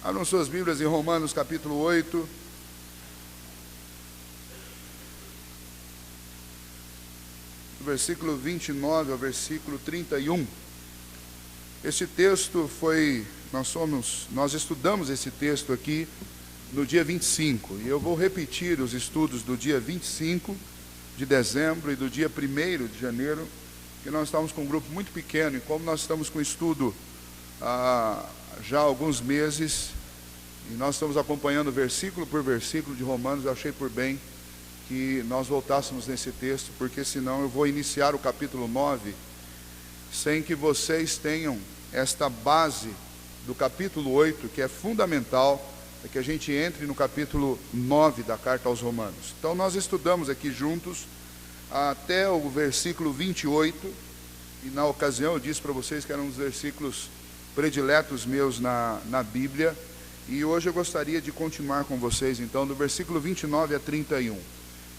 Abram suas Bíblias em Romanos capítulo 8. Do versículo 29 ao versículo 31. Este texto nós estudamos esse texto aqui no dia 25. E eu vou repetir os estudos do dia 25 de dezembro e do dia 1º de janeiro, que nós estamos com um grupo muito pequeno, e como nós estamos com estudo já há alguns meses, e nós estamos acompanhando versículo por versículo de Romanos, eu achei por bem que nós voltássemos nesse texto, porque senão eu vou iniciar o capítulo 9 sem que vocês tenham esta base do capítulo 8, que é fundamental, para que a gente entre no capítulo 9 da carta aos Romanos. Então nós estudamos aqui juntos até o versículo 28, e na ocasião eu disse para vocês que eram os versículos prediletos meus na Bíblia, e hoje eu gostaria de continuar com vocês então do versículo 29 a 31.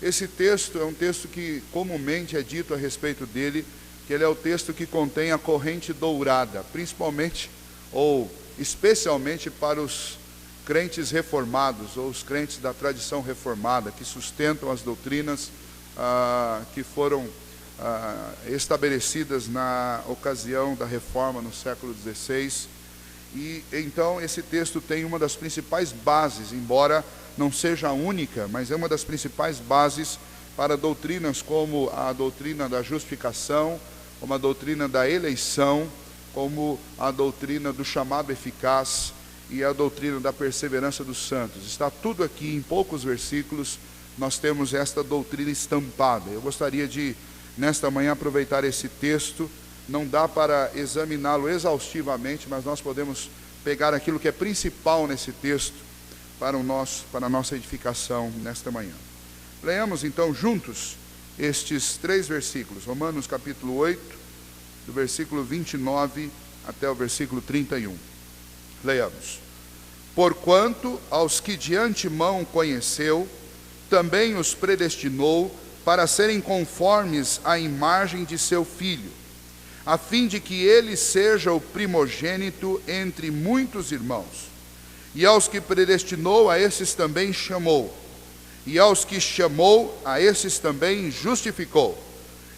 Esse texto é um texto que comumente é dito a respeito dele, que ele é o texto que contém a corrente dourada, principalmente ou especialmente para os crentes reformados, ou os crentes da tradição reformada, que sustentam as doutrinas que foram estabelecidas na ocasião da reforma no século XVI. E então esse texto tem uma das principais bases, embora não seja a única, mas é uma das principais bases para doutrinas como a doutrina da justificação, como a doutrina da eleição, como a doutrina do chamado eficaz e a doutrina da perseverança dos santos. Está tudo aqui em poucos versículos, nós temos esta doutrina estampada. Eu gostaria de, nesta manhã, aproveitar esse texto. Não dá para examiná-lo exaustivamente, mas nós podemos pegar aquilo que é principal nesse texto para a nossa edificação nesta manhã. Leamos então juntos estes 3 versículos, Romanos capítulo 8, do versículo 29 até o versículo 31. Leamos. Porquanto aos que de antemão conheceu, também os predestinou para serem conformes à imagem de seu Filho, a fim de que ele seja o primogênito entre muitos irmãos. E aos que predestinou, a esses também chamou. E aos que chamou, a esses também justificou.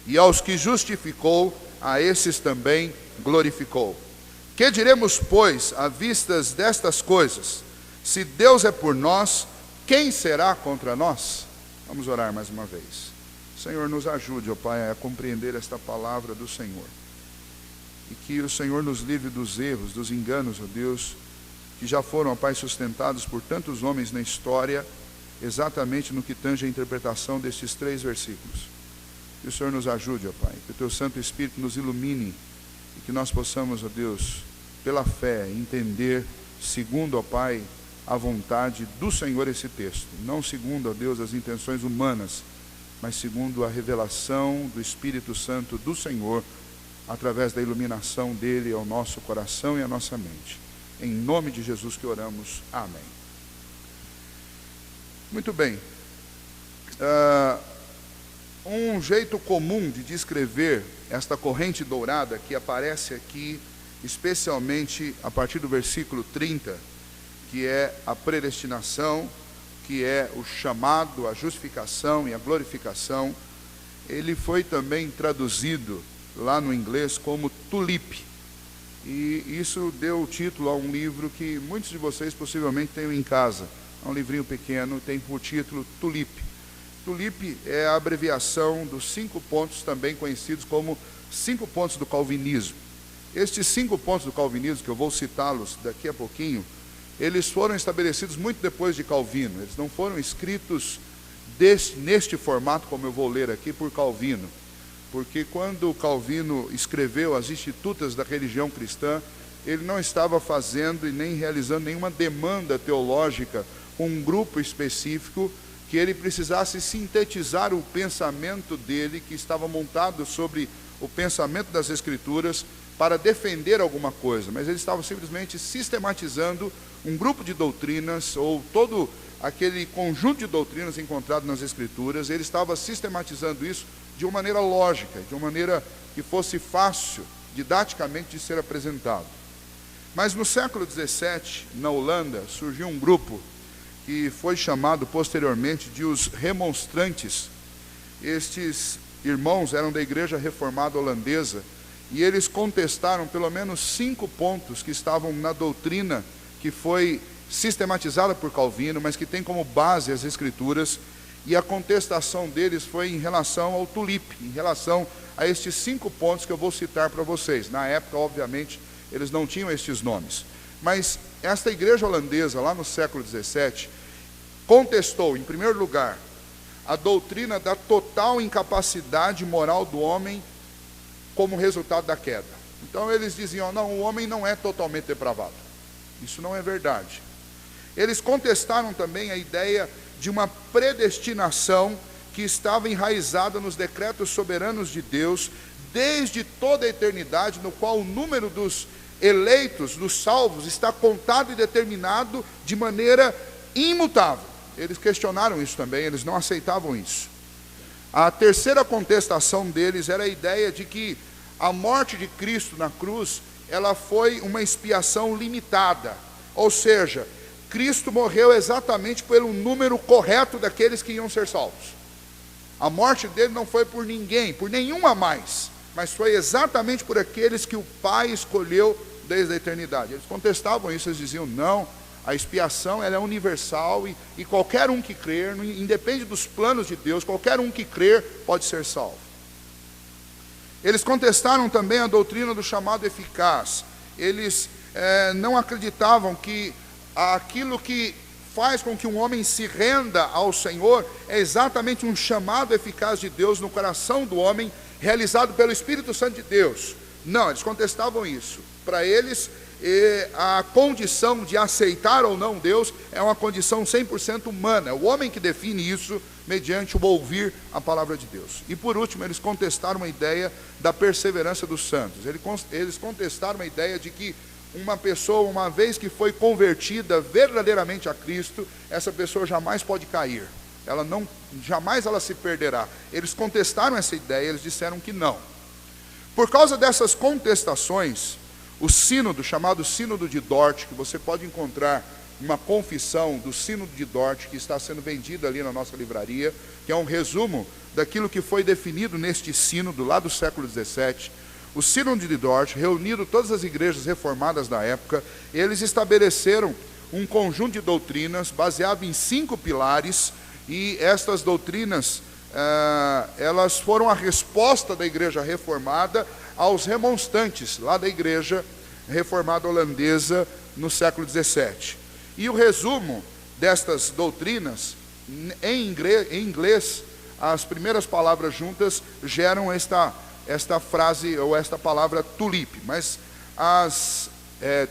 E aos que justificou, a esses também glorificou. Que diremos, pois, à vistas destas coisas? Se Deus é por nós, quem será contra nós? Vamos orar mais uma vez. Senhor, nos ajude, ó Pai, a compreender esta palavra do Senhor. E que o Senhor nos livre dos erros, dos enganos, ó Deus, que já foram, ó Pai, sustentados por tantos homens na história, exatamente no que tange a interpretação destes 3 versículos. Que o Senhor nos ajude, ó Pai, que o Teu Santo Espírito nos ilumine, e que nós possamos, ó Deus, pela fé, entender, segundo, ó Pai, a vontade do Senhor esse texto, não segundo, ó Deus, as intenções humanas, mas segundo a revelação do Espírito Santo do Senhor, através da iluminação dele ao nosso coração e à nossa mente. Em nome de Jesus que oramos. Amém. Muito bem. Um jeito comum de descrever esta corrente dourada que aparece aqui, especialmente a partir do versículo 30, que é a predestinação, que é o chamado, a justificação e a glorificação, ele foi também traduzido lá no inglês como tulip. E isso deu o título a um livro que muitos de vocês possivelmente tenham em casa. É um livrinho pequeno, tem por título Tulip. Tulip é a abreviação dos 5 pontos também conhecidos como 5 pontos do calvinismo. Estes 5 pontos do calvinismo, que eu vou citá-los daqui a pouquinho, eles foram estabelecidos muito depois de Calvino. Eles não foram escritos neste formato, como eu vou ler aqui, por Calvino. Porque quando Calvino escreveu as Institutas da religião cristã, ele não estava fazendo e nem realizando nenhuma demanda teológica com um grupo específico, que ele precisasse sintetizar o pensamento dele, que estava montado sobre o pensamento das Escrituras, para defender alguma coisa, mas ele estava simplesmente sistematizando um grupo de doutrinas, ou todo aquele conjunto de doutrinas encontrado nas Escrituras. Ele estava sistematizando isso de uma maneira lógica, de uma maneira que fosse fácil, didaticamente, de ser apresentado. Mas no século XVII, na Holanda, surgiu um grupo que foi chamado posteriormente de os remonstrantes. Estes irmãos eram da Igreja Reformada Holandesa, e eles contestaram pelo menos 5 pontos que estavam na doutrina que foi sistematizada por Calvino, mas que tem como base as Escrituras, e a contestação deles foi em relação ao tulipe, em relação a estes 5 pontos que eu vou citar para vocês. Na época, obviamente, eles não tinham estes nomes, mas esta igreja holandesa, lá no século XVII, contestou, em primeiro lugar, a doutrina da total incapacidade moral do homem como resultado da queda. Então eles diziam, não, o homem não é totalmente depravado. Isso não é verdade. Eles contestaram também a ideia de uma predestinação que estava enraizada nos decretos soberanos de Deus, desde toda a eternidade, no qual o número dos eleitos, dos salvos, está contado e determinado de maneira imutável. Eles questionaram isso também, eles não aceitavam isso. A terceira contestação deles era a ideia de que a morte de Cristo na cruz, ela foi uma expiação limitada, ou seja, Cristo morreu exatamente pelo número correto daqueles que iam ser salvos. A morte dele não foi por ninguém, por nenhum a mais, mas foi exatamente por aqueles que o Pai escolheu desde a eternidade. Eles contestavam isso, eles diziam, não, a expiação ela é universal e qualquer um que crer, independe dos planos de Deus, qualquer um que crer pode ser salvo. Eles contestaram também a doutrina do chamado eficaz. Eles não acreditavam que aquilo que faz com que um homem se renda ao Senhor é exatamente um chamado eficaz de Deus no coração do homem, realizado pelo Espírito Santo de Deus. Não, eles contestavam isso. Para eles, a condição de aceitar ou não Deus é uma condição 100% humana. É o homem que define isso mediante o ouvir a palavra de Deus. E por último, eles contestaram a ideia da perseverança dos santos. Eles contestaram a ideia de que uma pessoa, uma vez que foi convertida verdadeiramente a Cristo, essa pessoa jamais pode cair. Jamais ela se perderá. Eles contestaram essa ideia, eles disseram que não. Por causa dessas contestações, o sínodo, chamado Sínodo de Dort, que você pode encontrar uma confissão do Sínodo de Dort, que está sendo vendida ali na nossa livraria, que é um resumo daquilo que foi definido neste sínodo lá do século XVII. O Sínodo de Dort, reunido todas as igrejas reformadas da época, eles estabeleceram um conjunto de doutrinas baseado em 5 pilares, e estas doutrinas, elas foram a resposta da igreja reformada aos remonstrantes, lá da igreja reformada holandesa no século XVII. E o resumo destas doutrinas, em inglês, as primeiras palavras juntas geram esta frase, ou esta palavra tulip, mas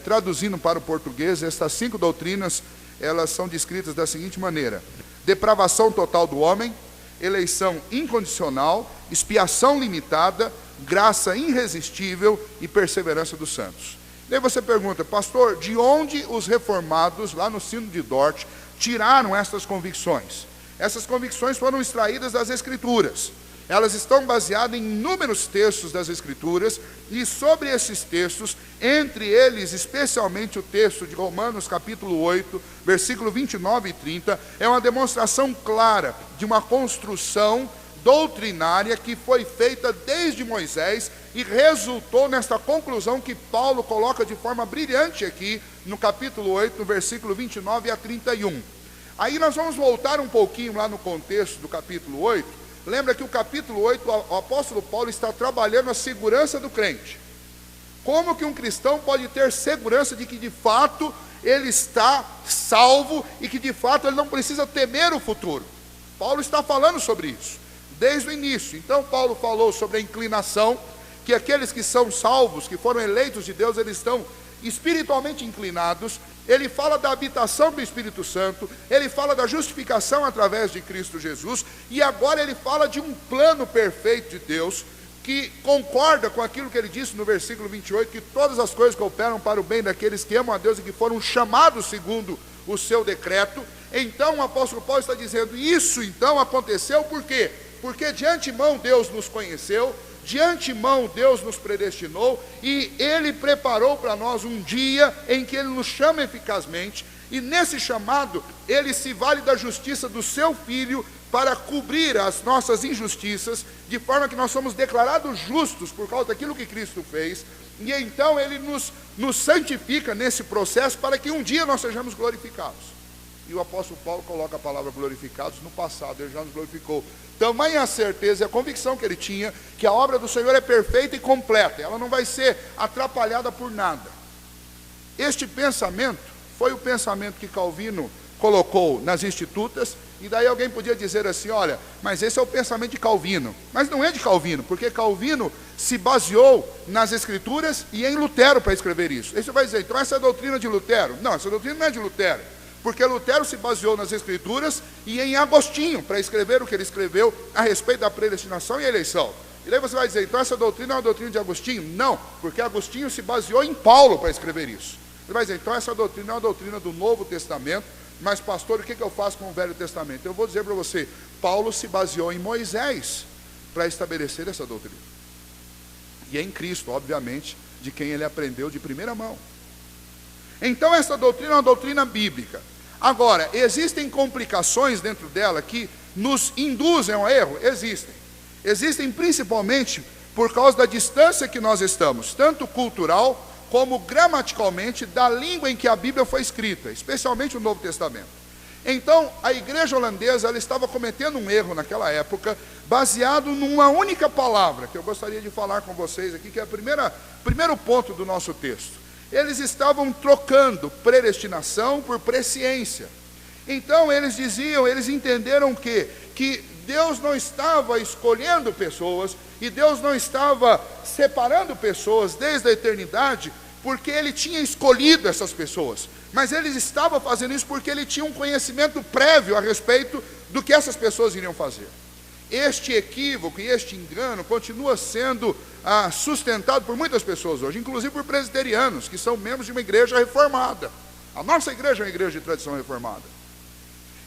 traduzindo para o português, estas 5 doutrinas, elas são descritas da seguinte maneira: depravação total do homem, eleição incondicional, expiação limitada, graça irresistível e perseverança dos santos. Daí você pergunta, pastor, de onde os reformados, lá no Sínodo de Dort, tiraram essas convicções? Essas convicções foram extraídas das Escrituras. Elas estão baseadas em inúmeros textos das Escrituras, e sobre esses textos, entre eles, especialmente o texto de Romanos capítulo 8, versículo 29 e 30, é uma demonstração clara de uma construção doutrinária que foi feita desde Moisés e resultou nesta conclusão que Paulo coloca de forma brilhante aqui no capítulo 8, no versículo 29 a 31. Aí nós vamos voltar um pouquinho lá no contexto do capítulo 8. Lembra que o capítulo 8, o apóstolo Paulo está trabalhando a segurança do crente. Como que um cristão pode ter segurança de que de fato ele está salvo e que de fato ele não precisa temer o futuro? Paulo está falando sobre isso desde o início. Então Paulo falou sobre a inclinação, que aqueles que são salvos, que foram eleitos de Deus, eles estão espiritualmente inclinados. Ele fala da habitação do Espírito Santo, ele fala da justificação através de Cristo Jesus, e agora ele fala de um plano perfeito de Deus, que concorda com aquilo que ele disse no versículo 28, que todas as coisas cooperam para o bem daqueles que amam a Deus e que foram chamados segundo o seu decreto. Então o apóstolo Paulo está dizendo, isso então aconteceu por quê? Porque de antemão Deus nos conheceu, de antemão Deus nos predestinou e Ele preparou para nós um dia em que Ele nos chama eficazmente, e nesse chamado Ele se vale da justiça do seu Filho para cobrir as nossas injustiças, de forma que nós somos declarados justos por causa daquilo que Cristo fez, e então Ele nos santifica nesse processo para que um dia nós sejamos glorificados. E o apóstolo Paulo coloca a palavra glorificados no passado, Ele já nos glorificou. Tamanha a certeza e a convicção que ele tinha, que a obra do Senhor é perfeita e completa, ela não vai ser atrapalhada por nada. Este pensamento foi o pensamento que Calvino colocou nas Institutas, e daí alguém podia dizer assim, olha, mas esse é o pensamento de Calvino. Mas não é de Calvino, porque Calvino se baseou nas Escrituras e em Lutero para escrever isso. Aí você vai dizer, então essa é a doutrina de Lutero? Não, essa doutrina não é de Lutero, porque Lutero se baseou nas Escrituras e em Agostinho para escrever o que ele escreveu a respeito da predestinação e eleição. E daí você vai dizer, então essa doutrina é uma doutrina de Agostinho? Não, porque Agostinho se baseou em Paulo para escrever isso. Você vai dizer, então essa doutrina é uma doutrina do Novo Testamento, mas pastor, o que eu faço com o Velho Testamento? Eu vou dizer para você, Paulo se baseou em Moisés para estabelecer essa doutrina. E é em Cristo, obviamente, de quem ele aprendeu de primeira mão. Então essa doutrina é uma doutrina bíblica. Agora, existem complicações dentro dela que nos induzem ao erro? Existem. Existem principalmente por causa da distância que nós estamos, tanto cultural como gramaticalmente, da língua em que a Bíblia foi escrita, especialmente o Novo Testamento. Então, a igreja holandesa, ela estava cometendo um erro naquela época, baseado numa única palavra, que eu gostaria de falar com vocês aqui, que é o primeiro ponto do nosso texto. Eles estavam trocando predestinação por presciência. Então, eles entenderam que Deus não estava escolhendo pessoas, e Deus não estava separando pessoas desde a eternidade, porque Ele tinha escolhido essas pessoas, mas Ele estava fazendo isso porque Ele tinha um conhecimento prévio a respeito do que essas pessoas iriam fazer. Este equívoco e este engano continua sendo sustentado por muitas pessoas hoje, inclusive por presbiterianos, que são membros de uma igreja reformada. A nossa igreja é uma igreja de tradição reformada.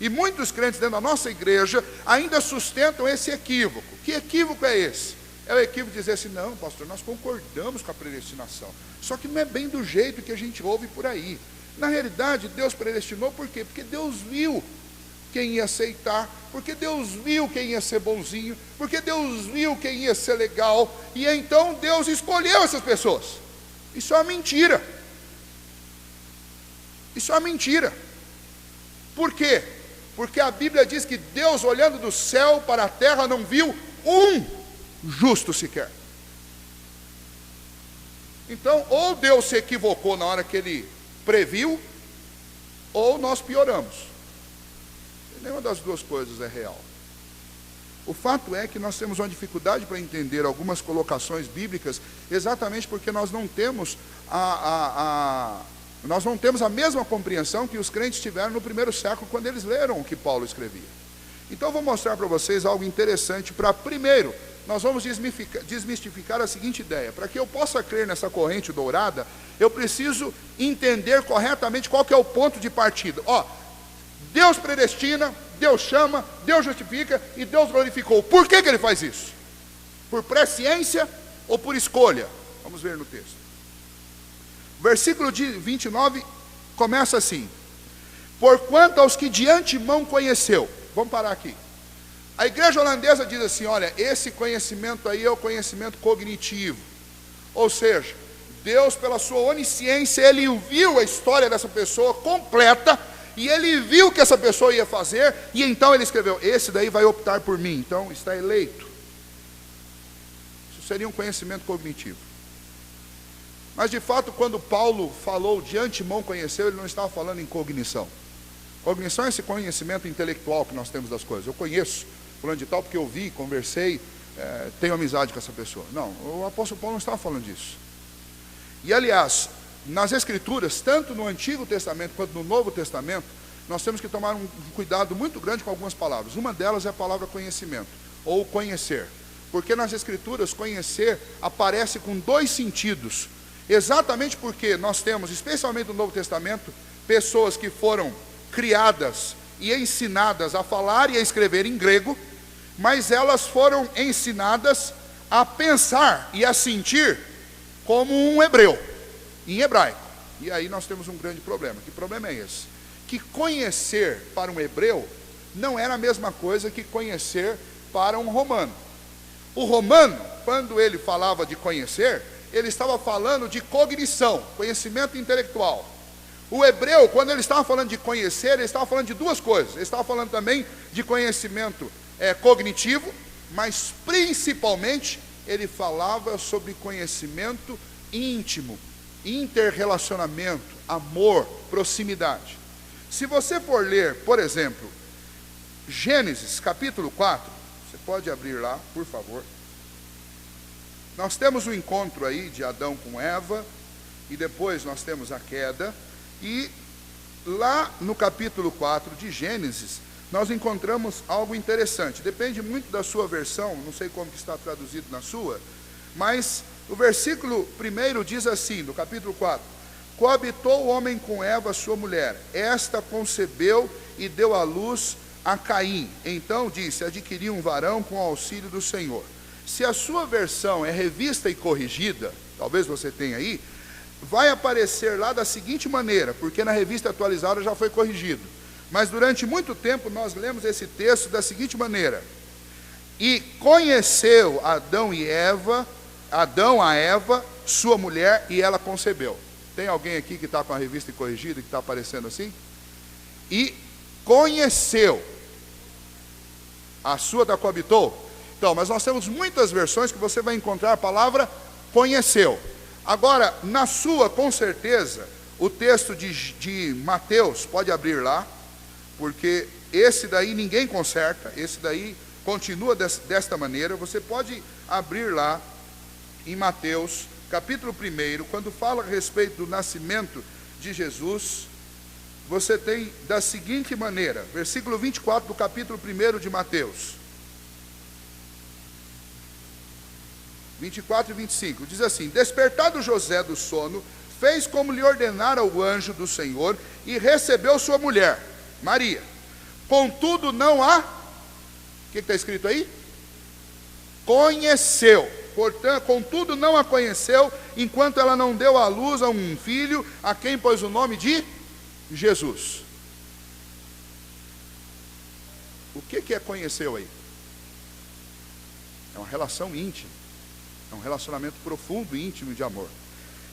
E muitos crentes dentro da nossa igreja ainda sustentam esse equívoco. Que equívoco é esse? É o equívoco de dizer assim, não, pastor, nós concordamos com a predestinação, só que não é bem do jeito que a gente ouve por aí. Na realidade, Deus predestinou por quê? Porque Deus viu quem ia aceitar, porque Deus viu quem ia ser bonzinho, porque Deus viu quem ia ser legal, e então Deus escolheu essas pessoas. Isso é uma mentira. Isso é uma mentira. Por quê? Porque a Bíblia diz que Deus, olhando do céu para a terra, não viu um justo sequer. Então, ou Deus se equivocou na hora que Ele previu, ou nós pioramos. Nenhuma das duas coisas é real. O fato é que nós temos uma dificuldade para entender algumas colocações bíblicas, exatamente porque nós não temos a mesma compreensão que os crentes tiveram no primeiro século, quando eles leram o que Paulo escrevia. Então eu vou mostrar para vocês algo interessante. Primeiro, nós vamos desmistificar a seguinte ideia: para que eu possa crer nessa corrente dourada, eu preciso entender corretamente qual que é o ponto de partida. Deus predestina, Deus chama, Deus justifica e Deus glorificou. Por que Ele faz isso? Por presciência ou por escolha? Vamos ver no texto. Versículo 29 começa assim: porquanto aos que de antemão conheceu. Vamos parar aqui. A igreja holandesa diz assim, olha, esse conhecimento aí é o conhecimento cognitivo. Ou seja, Deus, pela sua onisciência, Ele viu a história dessa pessoa completa, e Ele viu o que essa pessoa ia fazer, e então Ele escreveu, esse daí vai optar por mim, então está eleito. Isso seria um conhecimento cognitivo. Mas de fato, quando Paulo falou de antemão conheceu, ele não estava falando em cognição. Cognição é esse conhecimento intelectual que nós temos das coisas. Eu conheço fulano de tal porque eu vi, conversei, tenho amizade com essa pessoa. Não, o apóstolo Paulo não estava falando disso. E aliás, nas Escrituras, tanto no Antigo Testamento quanto no Novo Testamento, nós temos que tomar um cuidado muito grande com algumas palavras. Uma delas é a palavra conhecimento, ou conhecer. Porque nas Escrituras, conhecer aparece com dois sentidos. Exatamente porque nós temos, especialmente no Novo Testamento, pessoas que foram criadas e ensinadas a falar e a escrever em grego, mas elas foram ensinadas a pensar e a sentir como um hebreu, em hebraico. E aí nós temos um grande problema. Que problema é esse? Que conhecer para um hebreu não era a mesma coisa que conhecer para um romano. O romano, quando ele falava de conhecer, ele estava falando de cognição, conhecimento intelectual. O hebreu, quando ele estava falando de conhecer, ele estava falando de duas coisas. Ele estava falando também de conhecimento cognitivo, mas principalmente ele falava sobre conhecimento íntimo, interrelacionamento, amor, proximidade. Se você for ler, por exemplo, Gênesis capítulo 4, você pode abrir lá, por favor. Nós temos o encontro aí de Adão com Eva, e depois nós temos a queda, e lá no capítulo 4 de Gênesis, nós encontramos algo interessante. Depende muito da sua versão, não sei como que está traduzido na sua, mas o versículo 1 diz assim, do capítulo 4: coabitou o homem com Eva, sua mulher, esta concebeu e deu à luz a Caim. Então disse: adquiriu um varão com o auxílio do Senhor. Se a sua versão é revista e corrigida, talvez você tenha aí, vai aparecer lá da seguinte maneira, porque na revista atualizada já foi corrigido. Mas durante muito tempo nós lemos esse texto da seguinte maneira: e conheceu Adão a Eva, sua mulher, e ela concebeu. Tem alguém aqui que está com a revista corrigida, que está aparecendo assim? E conheceu. A sua da coabitou? Então, mas nós temos muitas versões que você vai encontrar a palavra conheceu. Agora, na sua, com certeza, o texto de Mateus, pode abrir lá, porque esse daí ninguém conserta, esse daí continua desta maneira. Você pode abrir lá em Mateus, capítulo 1, quando fala a respeito do nascimento de Jesus, você tem da seguinte maneira, versículo 24 do capítulo 1 de Mateus, 24 e 25, diz assim: despertado José do sono, fez como lhe ordenara o anjo do Senhor, e recebeu sua mulher, Maria. Contudo não a... O que está escrito aí? Conheceu. Portanto, contudo não a conheceu, enquanto ela não deu à luz a um filho, a quem pôs o nome de Jesus. O que é conheceu aí? É uma relação íntima, é um relacionamento profundo e íntimo de amor.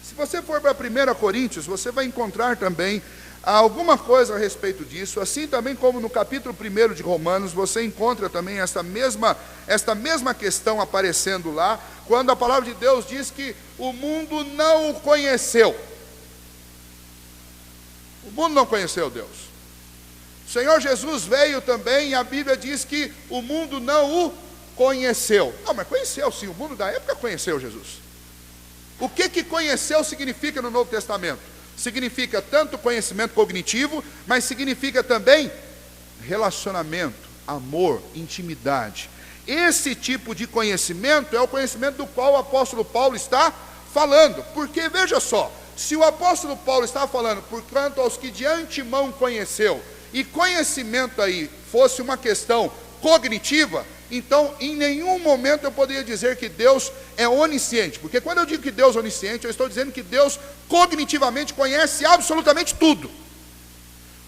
Se você for para 1 Coríntios, você vai encontrar também alguma coisa a respeito disso, assim também como no capítulo 1 de Romanos, você encontra também esta mesma questão aparecendo lá, quando a palavra de Deus diz que o mundo não o conheceu. O mundo não conheceu Deus. O Senhor Jesus veio também, e a Bíblia diz que o mundo não o conheceu. Não, mas conheceu sim, o mundo da época conheceu Jesus. O que conheceu significa no Novo Testamento? Significa tanto conhecimento cognitivo, mas significa também relacionamento, amor, intimidade. Esse tipo de conhecimento é o conhecimento do qual o apóstolo Paulo está falando. Porque veja só, se o apóstolo Paulo está falando, porquanto aos que de antemão conheceu, e conhecimento aí fosse uma questão cognitiva, então em nenhum momento eu poderia dizer que Deus é onisciente, porque quando eu digo que Deus é onisciente, eu estou dizendo que Deus cognitivamente conhece absolutamente tudo.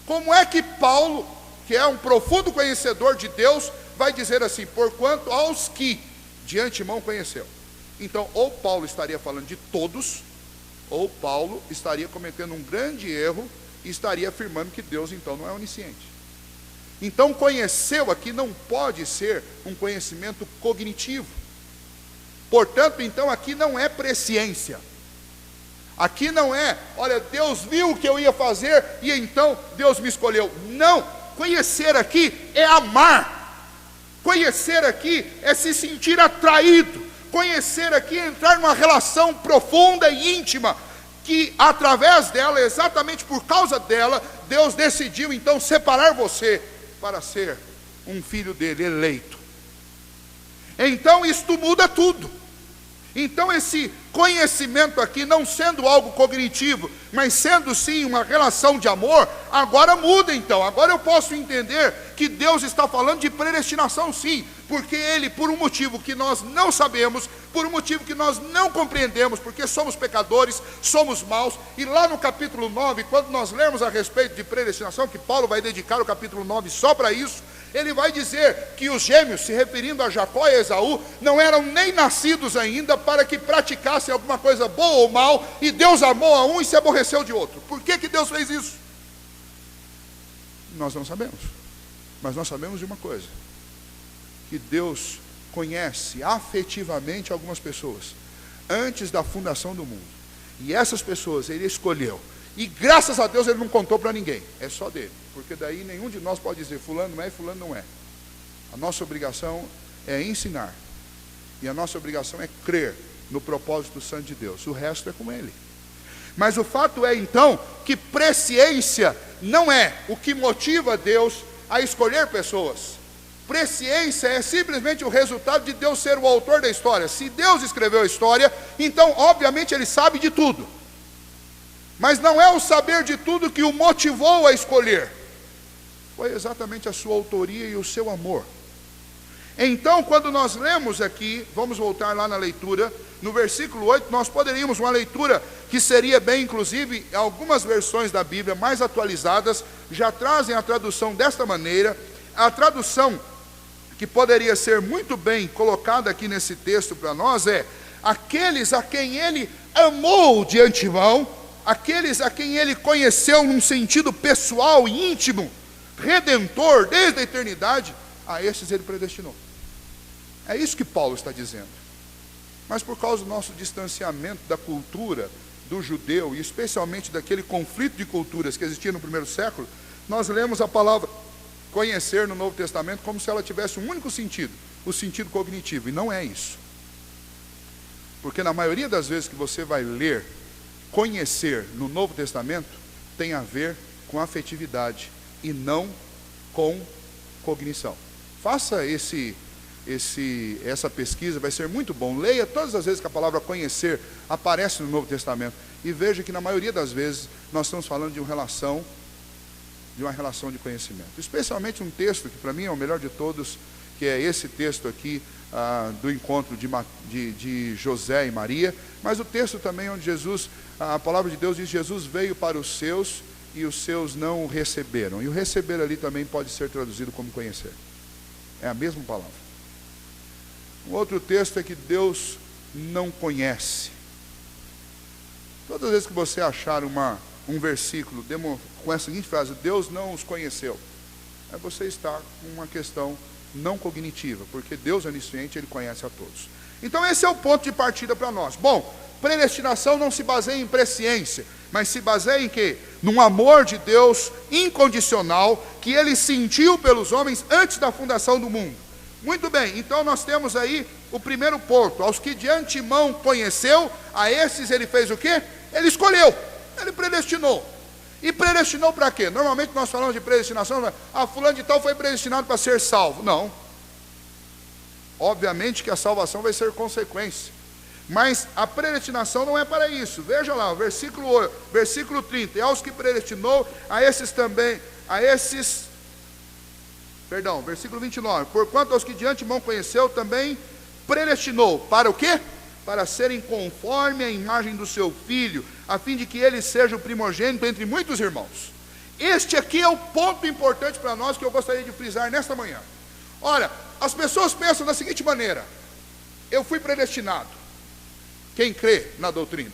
Como é que Paulo, que é um profundo conhecedor de Deus, vai dizer assim, porquanto aos que de antemão conheceu? Então, ou Paulo estaria falando de todos, ou Paulo estaria cometendo um grande erro e estaria afirmando que Deus então não é onisciente. Então, conheceu aqui não pode ser um conhecimento cognitivo. Portanto, então, aqui não é presciência. Aqui não é, olha, Deus viu o que eu ia fazer e então Deus me escolheu. Não, conhecer aqui é amar. Conhecer aqui é se sentir atraído. Conhecer aqui é entrar numa relação profunda e íntima, que através dela, exatamente por causa dela, Deus decidiu então separar você para ser um filho dele, eleito. Então isto muda tudo. Então esse Conhecimento aqui não sendo algo cognitivo, mas sendo sim uma relação de amor, agora muda então. Agora eu posso entender que Deus está falando de predestinação sim, porque Ele, por um motivo que nós não sabemos, por um motivo que nós não compreendemos, porque somos pecadores, somos maus, e lá no capítulo 9, quando nós lermos a respeito de predestinação, que Paulo vai dedicar o capítulo 9 só para isso, ele vai dizer que os gêmeos, se referindo a Jacó e a Esaú, não eram nem nascidos ainda para que praticassem alguma coisa boa ou mal, e Deus amou a um e se aborreceu de outro. Por que Deus fez isso? Nós não sabemos, mas nós sabemos de uma coisa, que Deus conhece afetivamente algumas pessoas, antes da fundação do mundo, e essas pessoas Ele escolheu, e graças a Deus Ele não contou para ninguém, é só dele, porque daí nenhum de nós pode dizer fulano não é e fulano não é. A nossa obrigação é ensinar, e a nossa obrigação é crer no propósito santo de Deus, o resto é com Ele. Mas o fato é então que presciência não é o que motiva Deus a escolher pessoas. Presciência é simplesmente o resultado de Deus ser o autor da história. Se Deus escreveu a história, então obviamente Ele sabe de tudo, mas não é o saber de tudo que o motivou a escolher, foi exatamente a sua autoria e o seu amor. Então, quando nós lemos aqui, vamos voltar lá na leitura, no versículo 8, nós poderíamos, uma leitura que seria bem, inclusive, algumas versões da Bíblia mais atualizadas, já trazem a tradução desta maneira. A tradução que poderia ser muito bem colocada aqui nesse texto para nós é: aqueles a quem Ele amou de antemão, aqueles a quem Ele conheceu num sentido pessoal e íntimo, redentor, desde a eternidade, a esses Ele predestinou. É isso que Paulo está dizendo. Mas por causa do nosso distanciamento da cultura do judeu, e especialmente daquele conflito de culturas que existia no primeiro século, nós lemos a palavra conhecer no Novo Testamento como se ela tivesse um único sentido, o sentido cognitivo, e não é isso. Porque na maioria das vezes que você vai ler conhecer no Novo Testamento, tem a ver com afetividade e não com cognição. Faça essa pesquisa, vai ser muito bom. Leia todas as vezes que a palavra conhecer aparece no Novo Testamento e veja que na maioria das vezes nós estamos falando de uma relação de conhecimento. Especialmente um texto que para mim é o melhor de todos, que é esse texto aqui do encontro de José e Maria, mas o texto também onde Jesus, a palavra de Deus diz: Jesus veio para os seus e os seus não o receberam. E o receber ali também pode ser traduzido como conhecer. É a mesma palavra. Um outro texto é que Deus não conhece. Todas as vezes que você achar um versículo com a seguinte frase: Deus não os conheceu, aí você está com uma questão não cognitiva, porque Deus é onisciente, Ele conhece a todos. Então esse é o ponto de partida para nós. Bom, predestinação não se baseia em presciência, mas se baseia em quê? Num amor de Deus incondicional, que Ele sentiu pelos homens antes da fundação do mundo. Muito bem, então nós temos aí o primeiro ponto: aos que de antemão conheceu, a esses Ele fez o quê? Ele escolheu, Ele predestinou. E predestinou para quê? Normalmente nós falamos de predestinação, fulano de tal foi predestinado para ser salvo. Não. Obviamente que a salvação vai ser consequência, mas a predestinação não é para isso. Veja lá, versículo 30, e aos que predestinou, versículo 29, porquanto aos que de antemão conheceu, também predestinou, para o quê? Para serem conforme a imagem do seu Filho, a fim de que ele seja o primogênito entre muitos irmãos. Este aqui é o ponto importante para nós, que eu gostaria de frisar nesta manhã. Ora, as pessoas pensam da seguinte maneira: eu fui predestinado. Quem crê na doutrina,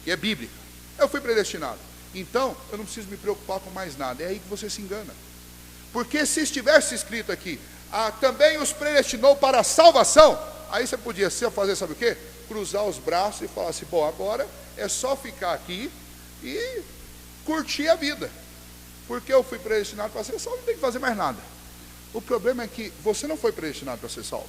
que é bíblica, eu fui predestinado, então eu não preciso me preocupar com mais nada. É aí que você se engana. Porque se estivesse escrito aqui, também os predestinou para a salvação, aí você podia fazer, sabe o quê? Cruzar os braços e falar assim: bom, agora é só ficar aqui e curtir a vida, porque eu fui predestinado para ser salvo, não tem que fazer mais nada. O problema é que você não foi predestinado para ser salvo.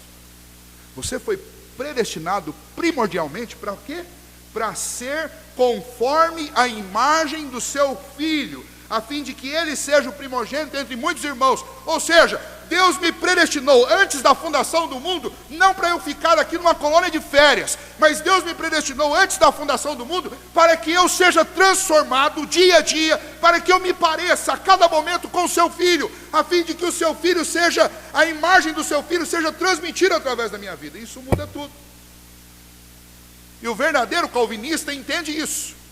Você foi predestinado primordialmente para quê? Para ser conforme a imagem do seu Filho, a fim de que ele seja o primogênito entre muitos irmãos. Ou seja, Deus me predestinou antes da fundação do mundo, não para eu ficar aqui numa colônia de férias, mas Deus me predestinou antes da fundação do mundo, para que eu seja transformado dia a dia, para que eu me pareça a cada momento com o seu Filho, a fim de que o seu Filho seja, a imagem do seu Filho seja transmitida através da minha vida. Isso muda tudo. E o verdadeiro calvinista entende isso.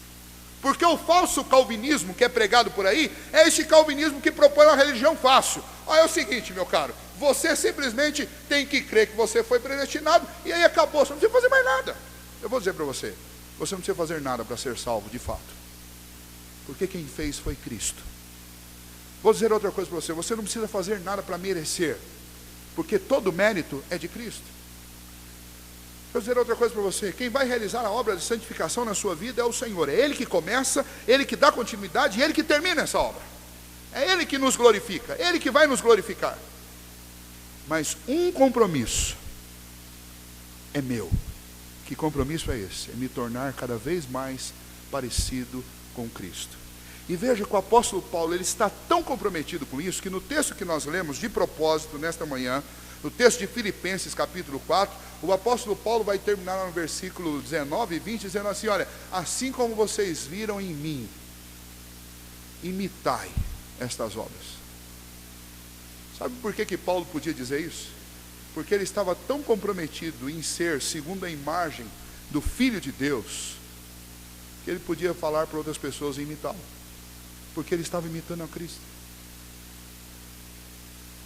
Porque o falso calvinismo que é pregado por aí, é esse calvinismo que propõe uma religião fácil. Olha, é o seguinte, meu caro, você simplesmente tem que crer que você foi predestinado, e aí acabou, você não precisa fazer mais nada. Eu vou dizer para você, você não precisa fazer nada para ser salvo, de fato. Porque quem fez foi Cristo. Vou dizer outra coisa para você, você não precisa fazer nada para merecer, porque todo mérito é de Cristo. Vou dizer outra coisa para você, quem vai realizar a obra de santificação na sua vida é o Senhor. É Ele que começa, Ele que dá continuidade e Ele que termina essa obra. É Ele que nos glorifica, Ele que vai nos glorificar. Mas um compromisso é meu. Que compromisso é esse? É me tornar cada vez mais parecido com Cristo. E veja que o apóstolo Paulo, ele está tão comprometido com isso, que no texto que nós lemos de propósito nesta manhã, no texto de Filipenses capítulo 4, o apóstolo Paulo vai terminar no versículo 19 e 20, dizendo assim, olha, assim como vocês viram em mim, imitai estas obras. Sabe por que Paulo podia dizer isso? Porque ele estava tão comprometido em ser segundo a imagem do Filho de Deus, que ele podia falar para outras pessoas e imitá-lo, porque ele estava imitando a Cristo.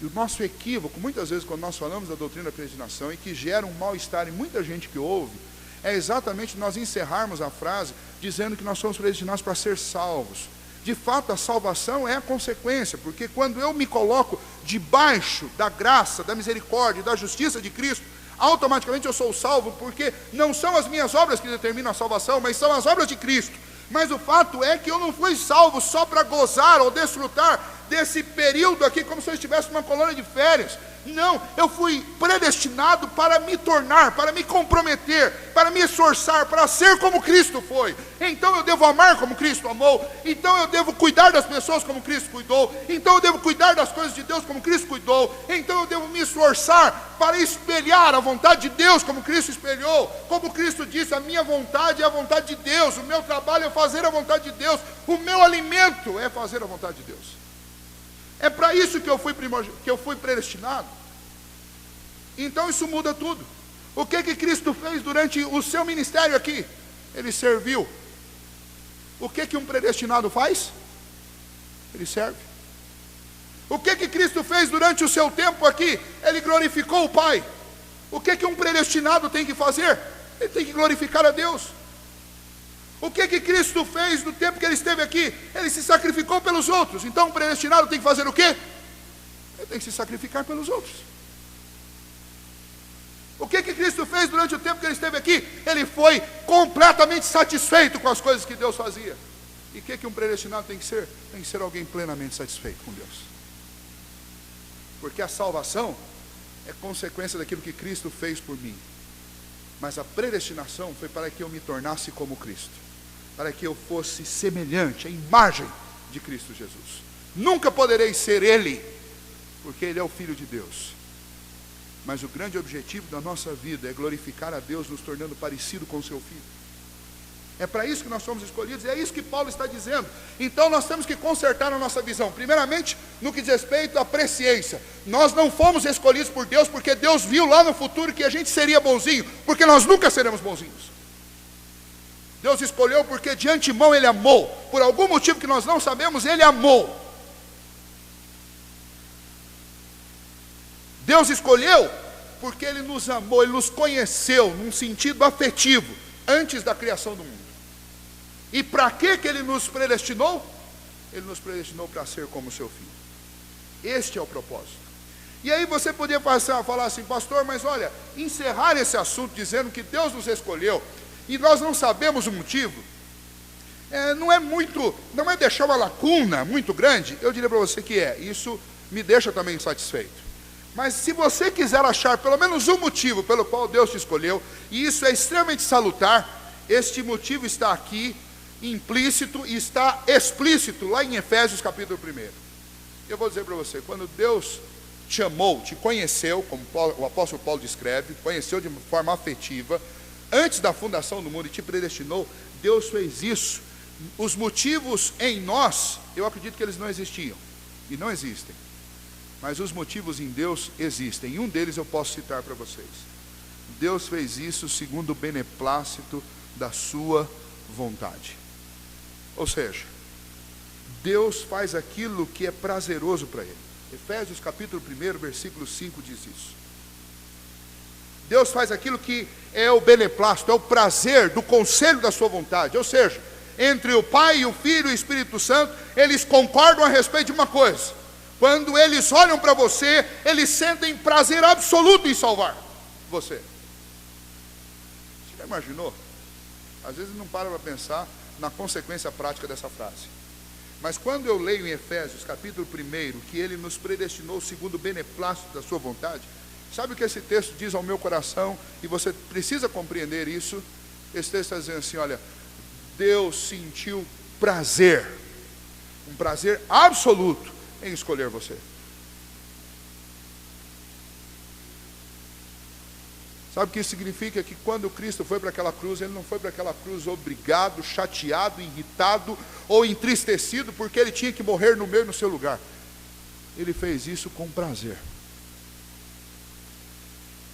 E o nosso equívoco, muitas vezes quando nós falamos da doutrina da predestinação, e que gera um mal-estar em muita gente que ouve, é exatamente nós encerrarmos a frase dizendo que nós somos predestinados para ser salvos. De fato, a salvação é a consequência, porque quando eu me coloco debaixo da graça, da misericórdia e da justiça de Cristo, automaticamente eu sou salvo, porque não são as minhas obras que determinam a salvação, mas são as obras de Cristo. Mas o fato é que eu não fui salvo só para gozar ou desfrutar desse período aqui, como se eu estivesse numa colônia de férias. Não, eu fui predestinado para me tornar, para me comprometer, para me esforçar, para ser como Cristo foi. Então eu devo amar como Cristo amou, então eu devo cuidar das pessoas como Cristo cuidou, então eu devo cuidar das coisas de Deus como Cristo cuidou, então eu devo me esforçar para espelhar a vontade de Deus como Cristo espelhou. Como Cristo disse, a minha vontade é a vontade de Deus, o meu trabalho é fazer a vontade de Deus, o meu alimento é fazer a vontade de Deus. É para isso que eu fui predestinado. Então isso muda tudo. O que Cristo fez durante o seu ministério aqui? Ele serviu. O que um predestinado faz? Ele serve. O que Cristo fez durante o seu tempo aqui? Ele glorificou o Pai. O que um predestinado tem que fazer? Ele tem que glorificar a Deus. O que Cristo fez no tempo que Ele esteve aqui? Ele se sacrificou pelos outros. Então o predestinado tem que fazer o quê? Ele tem que se sacrificar pelos outros. O que Cristo fez durante o tempo que Ele esteve aqui? Ele foi completamente satisfeito com as coisas que Deus fazia. E o que um predestinado tem que ser? Tem que ser alguém plenamente satisfeito com Deus. Porque a salvação é consequência daquilo que Cristo fez por mim. Mas a predestinação foi para que eu me tornasse como Cristo, para que eu fosse semelhante, à imagem de Cristo Jesus. Nunca poderei ser Ele, porque Ele é o Filho de Deus. Mas o grande objetivo da nossa vida é glorificar a Deus, nos tornando parecido com o seu Filho. É para isso que nós somos escolhidos, e é isso que Paulo está dizendo. Então nós temos que consertar a nossa visão. Primeiramente, no que diz respeito à presciência. Nós não fomos escolhidos por Deus, porque Deus viu lá no futuro que a gente seria bonzinho, porque nós nunca seremos bonzinhos. Deus escolheu porque de antemão Ele amou. Por algum motivo que nós não sabemos, Ele amou. Deus escolheu porque Ele nos amou, Ele nos conheceu num sentido afetivo, antes da criação do mundo. E para que Ele nos predestinou? Ele nos predestinou para ser como seu Filho. Este é o propósito. E aí você podia falar assim, pastor, mas olha, encerrar esse assunto dizendo que Deus nos escolheu e nós não sabemos o motivo, não é deixar uma lacuna muito grande. Eu diria para você que isso me deixa também insatisfeito. Mas se você quiser achar pelo menos um motivo pelo qual Deus te escolheu, e isso é extremamente salutar, este motivo está aqui, implícito, e está explícito lá em Efésios capítulo 1. Eu vou dizer para você, quando Deus te amou, te conheceu, como o apóstolo Paulo descreve, conheceu de forma afetiva, antes da fundação do mundo e te predestinou, Deus fez isso. Os motivos em nós, eu acredito que eles não existiam, e não existem, mas os motivos em Deus existem, e um deles eu posso citar para vocês. Deus fez isso segundo o beneplácito da sua vontade. Ou seja, Deus faz aquilo que é prazeroso para Ele. Efésios capítulo 1, versículo 5 diz isso. Deus faz aquilo que é o beneplácito, é o prazer do conselho da sua vontade. Ou seja, entre o Pai e o Filho e o Espírito Santo, eles concordam a respeito de uma coisa. Quando eles olham para você, eles sentem prazer absoluto em salvar você. Você já imaginou? Às vezes não para pensar na consequência prática dessa frase. Mas quando eu leio em Efésios capítulo 1, que Ele nos predestinou segundo o beneplácito da sua vontade, sabe o que esse texto diz ao meu coração? E você precisa compreender isso. Esse texto está dizendo assim, olha, Deus sentiu prazer, um prazer absoluto em escolher você. Sabe o que isso significa? Que quando Cristo foi para aquela cruz, Ele não foi para aquela cruz obrigado, chateado, irritado ou entristecido, porque Ele tinha que morrer no meu e no seu lugar. Ele fez isso com prazer.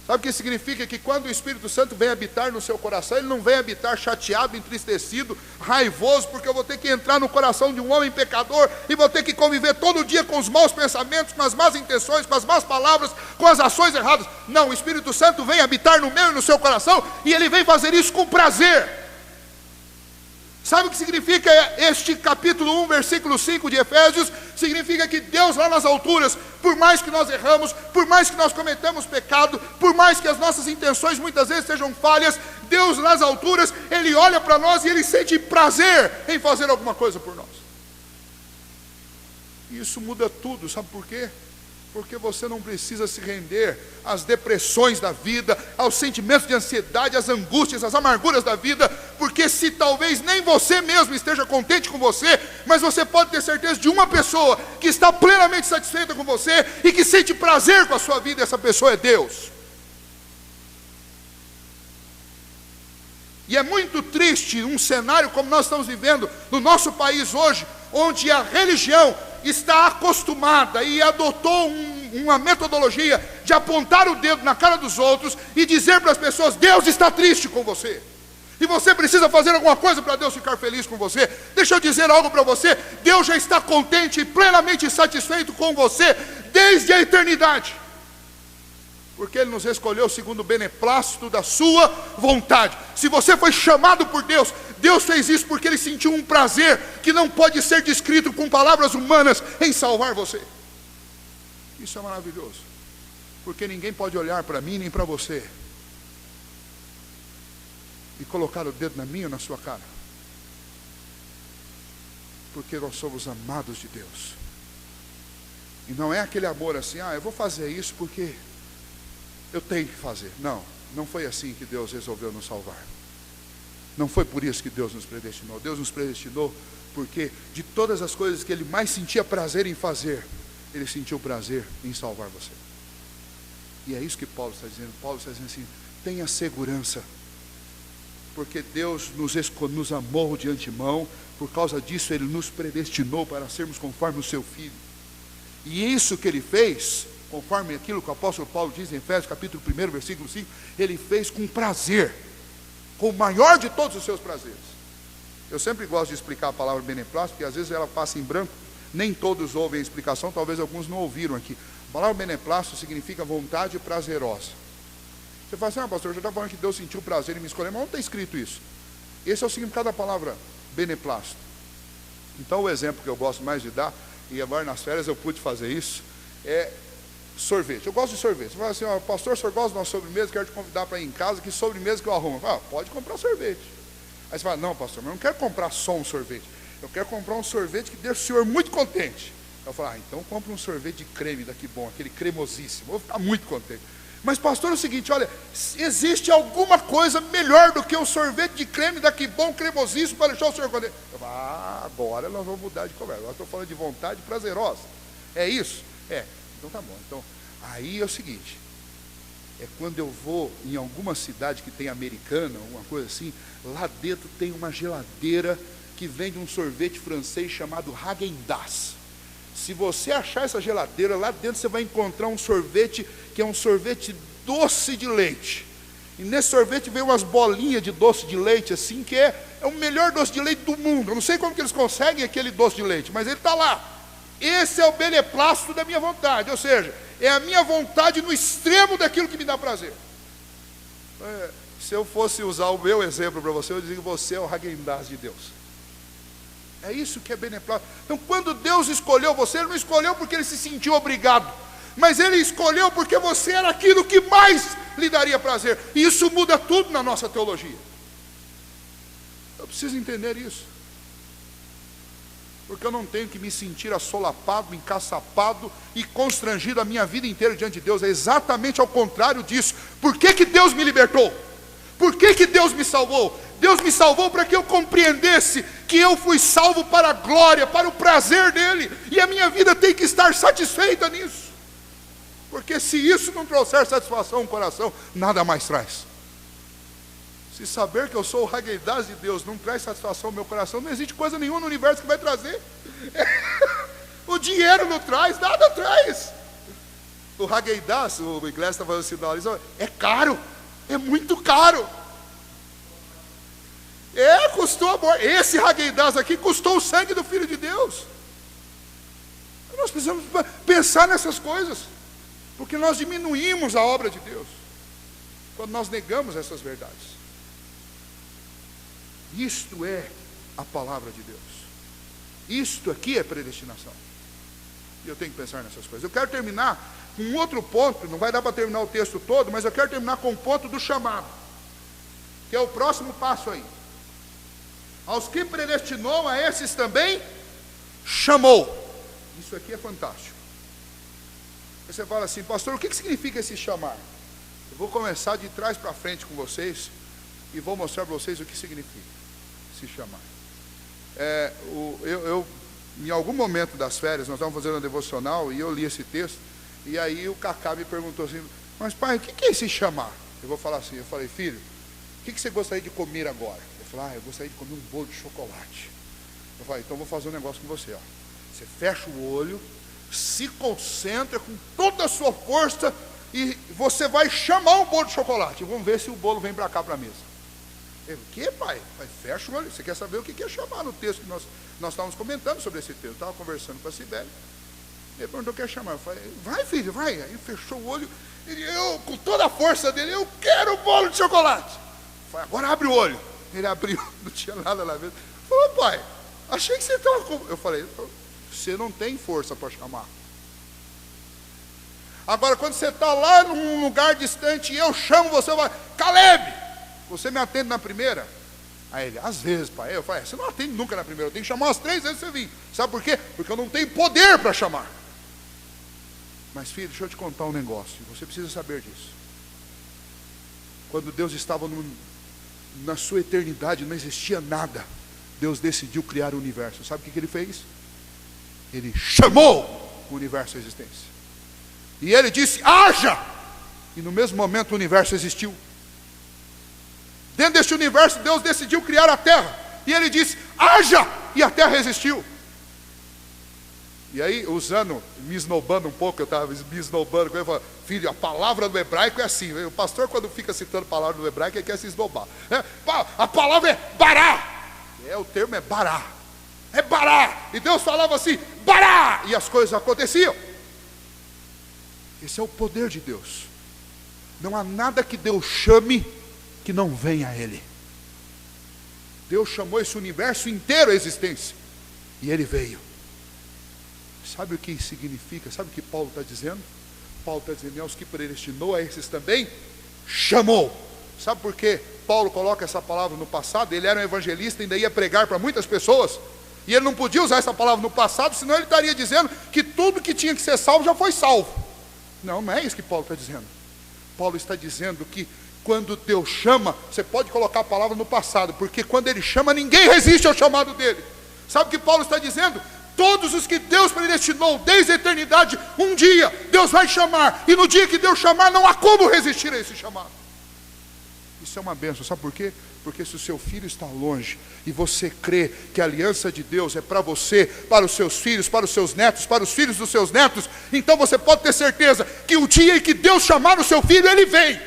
Sabe o que significa? Que quando o Espírito Santo vem habitar no seu coração, ele não vem habitar chateado, entristecido, raivoso, porque eu vou ter que entrar no coração de um homem pecador e vou ter que conviver todo dia com os maus pensamentos, com as más intenções, com as más palavras, com as ações erradas. Não, o Espírito Santo vem habitar no meu e no seu coração e ele vem fazer isso com prazer. Sabe o que significa este capítulo 1, versículo 5 de Efésios? Significa que Deus lá nas alturas, por mais que nós erramos, por mais que nós cometamos pecado, por mais que as nossas intenções muitas vezes sejam falhas, Deus nas alturas, Ele olha para nós e Ele sente prazer em fazer alguma coisa por nós. E isso muda tudo, sabe por quê? Porque você não precisa se render às depressões da vida, aos sentimentos de ansiedade, às angústias, às amarguras da vida, porque se talvez nem você mesmo esteja contente com você, mas você pode ter certeza de uma pessoa que está plenamente satisfeita com você e que sente prazer com a sua vida, essa pessoa é Deus. E é muito triste um cenário como nós estamos vivendo no nosso país hoje, onde a religião está acostumada e adotou uma metodologia de apontar o dedo na cara dos outros e dizer para as pessoas, Deus está triste com você. E você precisa fazer alguma coisa para Deus ficar feliz com você. Deixa eu dizer algo para você, Deus já está contente e plenamente satisfeito com você desde a eternidade. Porque Ele nos escolheu segundo o beneplácito da sua vontade. Se você foi chamado por Deus, Deus fez isso porque Ele sentiu um prazer que não pode ser descrito com palavras humanas em salvar você. Isso é maravilhoso. Porque ninguém pode olhar para mim nem para você e colocar o dedo na minha ou na sua cara. Porque nós somos amados de Deus. E não é aquele amor assim, eu vou fazer isso porque eu tenho que fazer. Não, não foi assim que Deus resolveu nos salvar. Não foi por isso que Deus nos predestinou. Deus nos predestinou porque de todas as coisas que Ele mais sentia prazer em fazer, Ele sentiu prazer em salvar você. E é isso que Paulo está dizendo. Paulo está dizendo assim, tenha segurança, porque Deus nos amou de antemão. Por causa disso Ele nos predestinou para sermos conforme o seu Filho. E isso que Ele fez, conforme aquilo que o apóstolo Paulo diz em Efésios capítulo 1, versículo 5, Ele fez com prazer, com o maior de todos os seus prazeres. Eu sempre gosto de explicar a palavra beneplácito, porque às vezes ela passa em branco, nem todos ouvem a explicação, talvez alguns não ouviram aqui. A palavra beneplácito significa vontade prazerosa. Você fala assim, pastor, eu já estava falando que Deus sentiu prazer em me escolher, mas não está escrito isso. Esse é o significado da palavra beneplácito. Então o exemplo que eu gosto mais de dar, e agora nas férias eu pude fazer isso, é sorvete. Eu gosto de sorvete. Você fala assim, pastor, o senhor gosta de uma sobremesa, quero te convidar para ir em casa, que sobremesa que eu arrumo? Fala, pode comprar sorvete. Aí você fala, não pastor, mas eu não quero comprar só um sorvete, eu quero comprar um sorvete que deixe o senhor muito contente. Eu falo, então compra um sorvete de creme daqui bom, aquele cremosíssimo, eu vou ficar muito contente. Mas pastor, é o seguinte, olha, existe alguma coisa melhor do que um sorvete de creme daqui bom, cremosíssimo, para deixar o senhor contente? Eu falo, agora nós vamos mudar de conversa, agora estou falando de vontade prazerosa. É isso? É. Então tá bom. Então, Aí é o seguinte, é quando eu vou em alguma cidade que tem Americana, alguma coisa assim, lá dentro tem uma geladeira que vende um sorvete francês chamado Häagen-Dazs. Se você achar essa geladeira, lá dentro você vai encontrar um sorvete que é um sorvete doce de leite. E nesse sorvete vem umas bolinhas de doce de leite assim, que é o melhor doce de leite do mundo. Eu não sei como que eles conseguem aquele doce de leite, mas ele está lá. Esse é o beneplácito da minha vontade, ou seja, é a minha vontade no extremo daquilo que me dá prazer. Se eu fosse usar o meu exemplo para você, eu diria que você é o Häagen-Dazs de Deus. É isso que é beneplácito. Então, quando Deus escolheu você, Ele não escolheu porque Ele se sentiu obrigado, mas Ele escolheu porque você era aquilo que mais lhe daria prazer. E isso muda tudo na nossa teologia. Eu preciso entender isso, porque eu não tenho que me sentir assolapado, encaçapado e constrangido a minha vida inteira diante de Deus. É exatamente ao contrário disso. Por que que Deus me libertou? Por que que Deus me salvou? Deus me salvou para que eu compreendesse que eu fui salvo para a glória, para o prazer dEle, e a minha vida tem que estar satisfeita nisso, porque se isso não trouxer satisfação ao coração, nada mais traz. Se saber que eu sou o Häagen-Dazs de Deus não traz satisfação ao meu coração, não existe coisa nenhuma no universo que vai trazer. O dinheiro não traz, nada traz. O Häagen-Dazs, o Iglesias está fazendo sinal, é caro, é muito caro. Custou amor. Esse Häagen-Dazs aqui custou o sangue do Filho de Deus. Nós precisamos pensar nessas coisas, porque nós diminuímos a obra de Deus quando nós negamos essas verdades. Isto é a palavra de Deus. Isto aqui é predestinação. E eu tenho que pensar nessas coisas. Eu quero terminar com um outro ponto. Não vai dar para terminar o texto todo, mas eu quero terminar com o ponto do chamado, que é o próximo passo aí. Aos que predestinou, a esses também chamou. Isso aqui é fantástico. Você fala assim, pastor, o que significa esse chamar? Eu vou começar de trás para frente com vocês e vou mostrar para vocês o que significa se chamar. Em algum momento das férias, nós estávamos fazendo uma devocional e eu li esse texto, e aí o Cacá me perguntou assim, mas pai, o que é esse chamar? Eu vou falar assim, eu falei, filho, o que você gostaria de comer agora? Ele falou, eu gostaria de comer um bolo de chocolate. Eu falei, então eu vou fazer um negócio com você, ó. Você fecha o olho, se concentra com toda a sua força e você vai chamar um bolo de chocolate. Vamos ver se o bolo vem para cá para a mesa. Eu, o que, pai? Fecha o olho. Você quer saber o que é chamar no texto que nós estávamos comentando sobre esse texto? Eu estava conversando com a Sibeli. Ele perguntou o que é chamar. Eu falei, vai filho, vai. Aí fechou o olho. Eu, com toda a força dele, eu quero o bolo de chocolate. Eu falei, agora abre o olho. Ele abriu, não tinha nada lá mesmo. Falou, pai, achei que você estava com... Eu falei, você não tem força para chamar. Agora, quando você está lá num lugar distante e eu chamo você, vai, Caleb, você me atende na primeira? Aí ele, às vezes, pai. Eu falei, você não atende nunca na primeira, eu tenho que chamar umas 3 vezes você vir. Sabe por quê? Porque eu não tenho poder para chamar. Mas filho, deixa eu te contar um negócio, você precisa saber disso. Quando Deus estava na sua eternidade, não existia nada. Deus decidiu criar o universo. Sabe o que ele fez? Ele chamou o universo à existência. E ele disse, haja! E no mesmo momento o universo existiu. Dentro deste universo, Deus decidiu criar a terra. E ele disse, haja! E a terra existiu. E aí, me esnobando um pouco, eu estava me esnobando com ele, falando, filho, a palavra do hebraico é assim. O pastor, quando fica citando a palavra do hebraico, ele quer se esnobar. A palavra é bará. O termo é bará. É bará. E Deus falava assim, bará. E as coisas aconteciam. Esse é o poder de Deus. Não há nada que Deus chame que não venha a Ele. Deus chamou esse universo inteiro à existência. E Ele veio. Sabe o que significa? Sabe o que Paulo está dizendo? Paulo está dizendo, aos que predestinou, a esses também chamou. Sabe por que Paulo coloca essa palavra no passado? Ele era um evangelista, ainda ia pregar para muitas pessoas. E ele não podia usar essa palavra no passado, senão ele estaria dizendo que tudo que tinha que ser salvo já foi salvo. Não é isso que Paulo está dizendo. Paulo está dizendo que quando Deus chama, você pode colocar a palavra no passado, porque quando Ele chama, ninguém resiste ao chamado dele. Sabe o que Paulo está dizendo? Todos os que Deus predestinou desde a eternidade, um dia Deus vai chamar. E no dia que Deus chamar, não há como resistir a esse chamado. Isso é uma bênção, sabe por quê? Porque se o seu filho está longe e você crê que a aliança de Deus é para você, para os seus filhos, para os seus netos, para os filhos dos seus netos, então você pode ter certeza que o dia em que Deus chamar o seu filho, ele vem.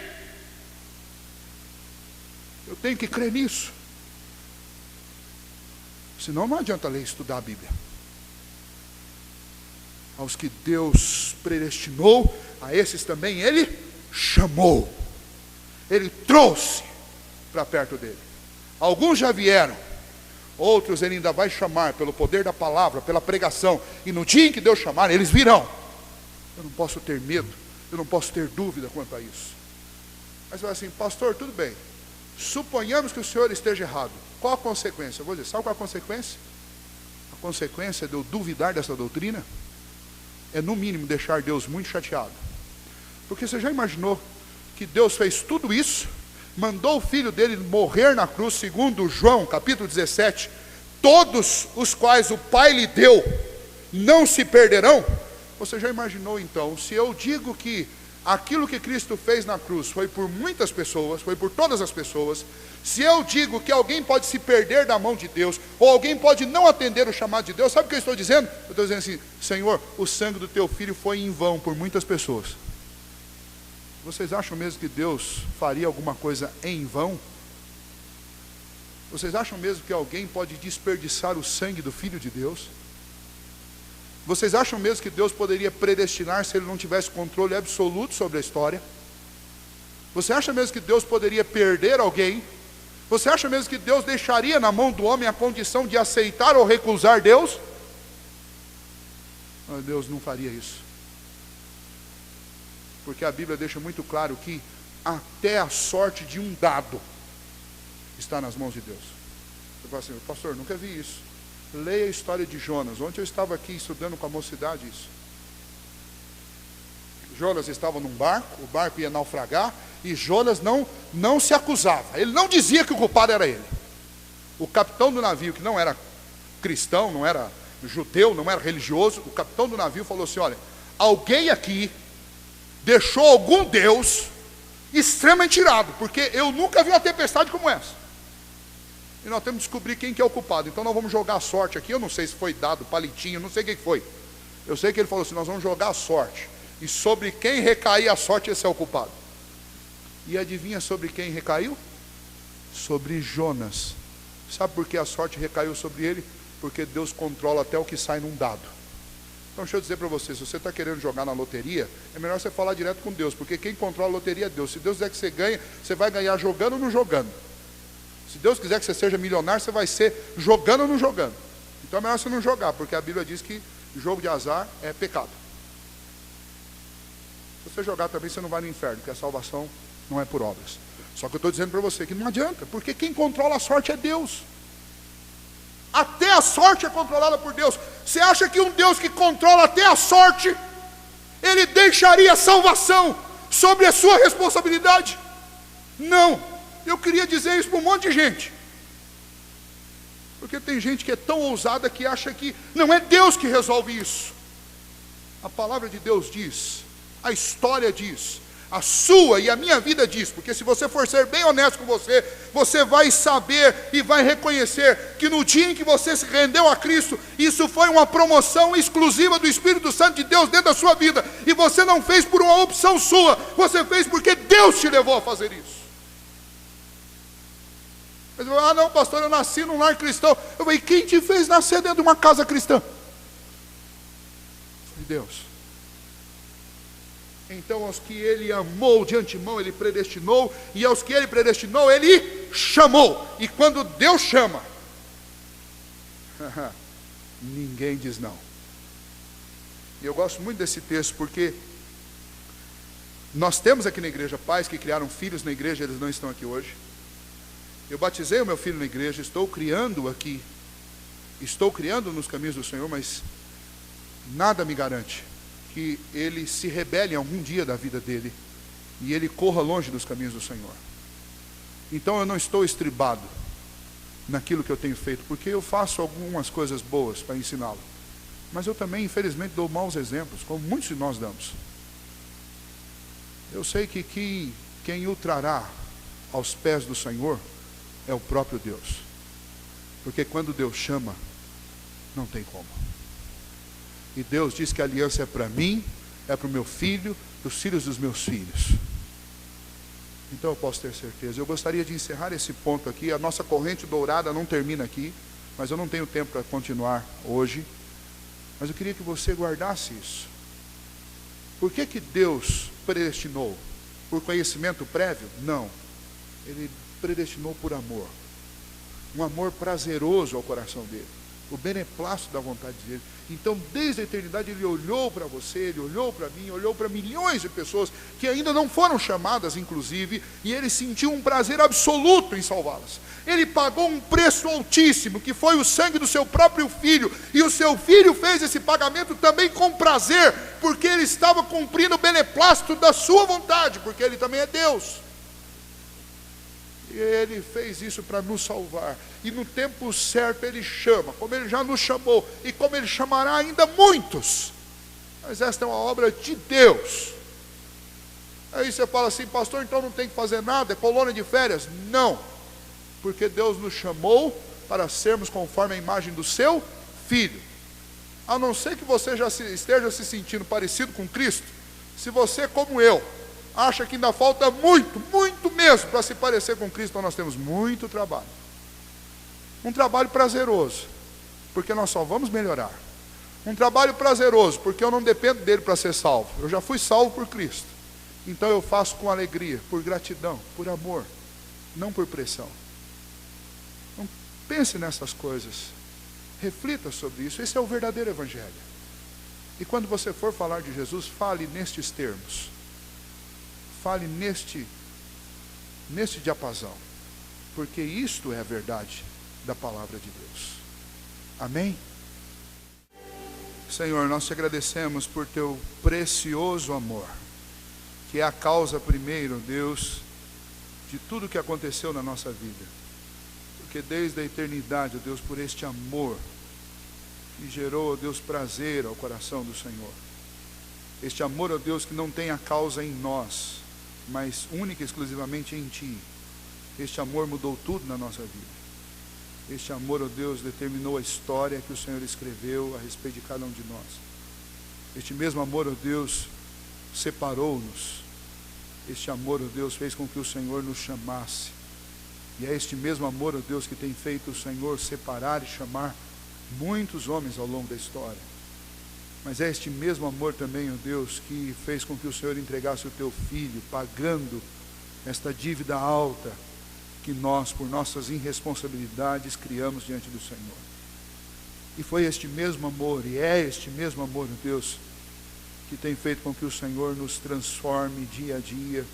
Eu tenho que crer nisso. Senão não adianta ler e estudar a Bíblia. Aos que Deus predestinou, a esses também Ele chamou. Ele trouxe para perto dele. Alguns já vieram, outros Ele ainda vai chamar pelo poder da palavra, pela pregação. E no dia em que Deus chamar, eles virão. Eu não posso ter medo, eu não posso ter dúvida quanto a isso. Mas você vai assim, pastor, tudo bem. Suponhamos que o senhor esteja errado. Qual a consequência? Eu vou dizer, sabe qual a consequência? A consequência de eu duvidar dessa doutrina é, no mínimo, deixar Deus muito chateado. Porque você já imaginou que Deus fez tudo isso, mandou o filho dele morrer na cruz, segundo João, capítulo 17, todos os quais o Pai lhe deu, não se perderão? Você já imaginou então, se eu digo que aquilo que Cristo fez na cruz foi por muitas pessoas, foi por todas as pessoas, se eu digo que alguém pode se perder da mão de Deus, ou alguém pode não atender o chamado de Deus, sabe o que eu estou dizendo? Eu estou dizendo assim, Senhor, o sangue do teu filho foi em vão por muitas pessoas. Vocês acham mesmo que Deus faria alguma coisa em vão? Vocês acham mesmo que alguém pode desperdiçar o sangue do Filho de Deus? Vocês acham mesmo que Deus poderia predestinar se Ele não tivesse controle absoluto sobre a história? Você acha mesmo que Deus poderia perder alguém? Você acha mesmo que Deus deixaria na mão do homem a condição de aceitar ou recusar Deus? Não, Deus não faria isso. Porque a Bíblia deixa muito claro que até a sorte de um dado está nas mãos de Deus. Eu falo assim, pastor, nunca vi isso. Leia a história de Jonas. Ontem eu estava aqui estudando com a mocidade isso. Jonas estava num barco, o barco ia naufragar, e Jonas não se acusava. Ele não dizia que o culpado era ele. O capitão do navio, que não era cristão, não era judeu, não era religioso, o capitão do navio falou assim, olha, alguém aqui deixou algum Deus extremamente irado, porque eu nunca vi uma tempestade como essa. E nós temos que descobrir quem que é o culpado. Então nós vamos jogar a sorte aqui. Eu não sei se foi dado palitinho, não sei o que foi. Eu sei que ele falou assim, nós vamos jogar a sorte. E sobre quem recair a sorte, esse é o culpado. E adivinha sobre quem recaiu? Sobre Jonas. Sabe por que a sorte recaiu sobre ele? Porque Deus controla até o que sai num dado. Então deixa eu dizer para você, se você está querendo jogar na loteria, é melhor você falar direto com Deus, porque quem controla a loteria é Deus. Se Deus quiser que você ganhe, você vai ganhar jogando ou não jogando. Se Deus quiser que você seja milionário, você vai ser jogando ou não jogando. Então é melhor você não jogar, porque a Bíblia diz que jogo de azar é pecado. Se você jogar também, você não vai no inferno, porque a salvação não é por obras. Só que eu estou dizendo para você que não adianta, porque quem controla a sorte é Deus. Até a sorte é controlada por Deus. Você acha que um Deus que controla até a sorte, Ele deixaria a salvação sobre a sua responsabilidade? Não. Eu queria dizer isso para um monte de gente. Porque tem gente que é tão ousada que acha que não é Deus que resolve isso. A palavra de Deus diz, a história diz, a sua e a minha vida diz, porque se você for ser bem honesto com você, você vai saber e vai reconhecer que no dia em que você se rendeu a Cristo, isso foi uma promoção exclusiva do Espírito Santo de Deus dentro da sua vida, e você não fez por uma opção sua, você fez porque Deus te levou a fazer isso. Mas eu, não pastor, eu nasci num lar cristão. Eu falei, quem te fez nascer dentro de uma casa cristã? Foi Deus. Então aos que Ele amou de antemão, Ele predestinou, e aos que Ele predestinou, Ele chamou. E quando Deus chama, ninguém diz não. E eu gosto muito desse texto, porque nós temos aqui na igreja pais que criaram filhos na igreja, eles não estão aqui hoje. Eu batizei o meu filho na igreja, estou criando aqui, estou criando nos caminhos do Senhor, mas nada me garante que ele se rebele algum dia da vida dele e ele corra longe dos caminhos do Senhor. Então eu não estou estribado naquilo que eu tenho feito, porque eu faço algumas coisas boas para ensiná-lo. Mas eu também, infelizmente, dou maus exemplos, como muitos de nós damos. Eu sei que quem o trará aos pés do Senhor é o próprio Deus. Porque quando Deus chama, não tem como. E Deus diz que a aliança é para mim, é para o meu filho, para os filhos dos meus filhos. Então eu posso ter certeza. Eu gostaria de encerrar esse ponto aqui. A nossa corrente dourada não termina aqui, mas eu não tenho tempo para continuar hoje. Mas eu queria que você guardasse isso. Por que Deus predestinou? Por conhecimento prévio? Não. Ele predestinou por amor. Um amor prazeroso ao coração dele. O beneplácito da vontade dele. Então, desde a eternidade, ele olhou para você, ele olhou para mim, olhou para milhões de pessoas que ainda não foram chamadas, inclusive, e ele sentiu um prazer absoluto em salvá-las. Ele pagou um preço altíssimo, que foi o sangue do seu próprio filho, e o seu filho fez esse pagamento também com prazer, porque ele estava cumprindo o beneplácito da sua vontade, porque ele também é Deus. E ele fez isso para nos salvar. E no tempo certo ele chama, como ele já nos chamou, e como ele chamará ainda muitos. Mas esta é uma obra de Deus. Aí você fala assim, pastor, então não tem que fazer nada, é colônia de férias. Não, porque Deus nos chamou para sermos conforme a imagem do seu Filho. A não ser que você já esteja se sentindo parecido com Cristo, se você, como eu, acha que ainda falta muito, muito mesmo para se parecer com Cristo, então nós temos muito trabalho. Um trabalho prazeroso, porque nós só vamos melhorar. Um trabalho prazeroso, porque eu não dependo dele para ser salvo. Eu já fui salvo por Cristo. Então eu faço com alegria, por gratidão, por amor, não por pressão. Então pense nessas coisas. Reflita sobre isso. Esse é o verdadeiro evangelho. E quando você for falar de Jesus, fale nestes termos. Fale neste diapasão, porque isto é a verdade da palavra de Deus. Amém? Senhor, nós te agradecemos por teu precioso amor, que é a causa primeiro, Deus, de tudo que aconteceu na nossa vida. Porque desde a eternidade, Deus, por este amor que gerou, Deus, prazer ao coração do Senhor. Este amor, ó Deus, que não tem a causa em nós, mas única e exclusivamente em Ti. Este amor mudou tudo na nossa vida. Este amor, ó Deus, determinou a história que o Senhor escreveu a respeito de cada um de nós. Este mesmo amor, ó Deus, separou-nos. Este amor, ó Deus, fez com que o Senhor nos chamasse. E é este mesmo amor, ó Deus, que tem feito o Senhor separar e chamar muitos homens ao longo da história. Mas é este mesmo amor também, ó Deus, que fez com que o Senhor entregasse o teu Filho, pagando esta dívida alta que nós, por nossas irresponsabilidades, criamos diante do Senhor. E foi este mesmo amor, e é este mesmo amor, ó Deus, que tem feito com que o Senhor nos transforme dia a dia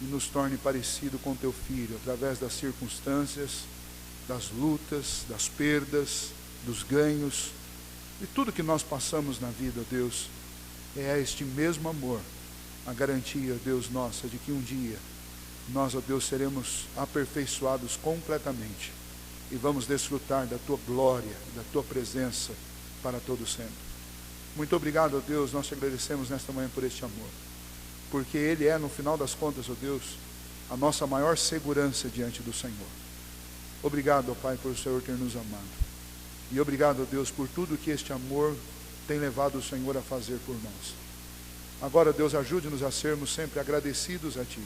e nos torne parecido com teu Filho, através das circunstâncias, das lutas, das perdas, dos ganhos, e tudo que nós passamos na vida, ó Deus, é este mesmo amor, a garantia, ó Deus, nossa, de que um dia nós, ó Deus, seremos aperfeiçoados completamente e vamos desfrutar da Tua glória, da Tua presença para todo sempre. Muito obrigado, ó Deus, nós te agradecemos nesta manhã por este amor, porque Ele é, no final das contas, ó Deus, a nossa maior segurança diante do Senhor. Obrigado, ó Pai, por o Senhor ter nos amado. E obrigado, ó Deus, por tudo que este amor tem levado o Senhor a fazer por nós. Agora, Deus, ajude-nos a sermos sempre agradecidos a Ti.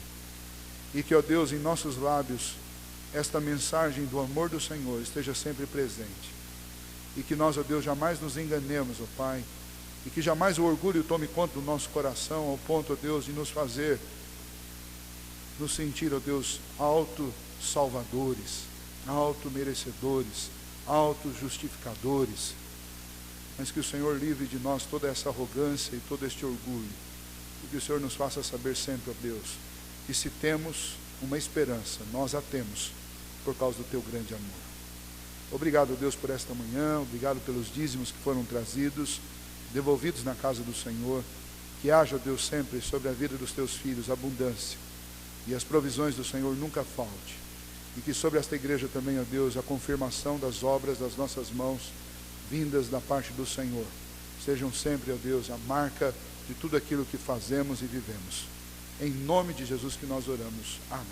E que, ó Deus, em nossos lábios, esta mensagem do amor do Senhor esteja sempre presente. E que nós, ó Deus, jamais nos enganemos, ó Pai. E que jamais o orgulho tome conta do nosso coração, ao ponto, ó Deus, de nos fazer nos sentir, ó Deus, auto-salvadores, auto-merecedores, auto-justificadores, mas que o Senhor livre de nós toda essa arrogância e todo este orgulho, e que o Senhor nos faça saber sempre, ó Deus, que se temos uma esperança, nós a temos por causa do teu grande amor. Obrigado, Deus, por esta manhã, obrigado pelos dízimos que foram trazidos, devolvidos na casa do Senhor. Que haja, Deus, sempre sobre a vida dos teus filhos abundância, e as provisões do Senhor nunca falte. E que sobre esta igreja também, ó Deus, a confirmação das obras das nossas mãos vindas da parte do Senhor sejam sempre, ó Deus, a marca de tudo aquilo que fazemos e vivemos. Em nome de Jesus que nós oramos. Amém.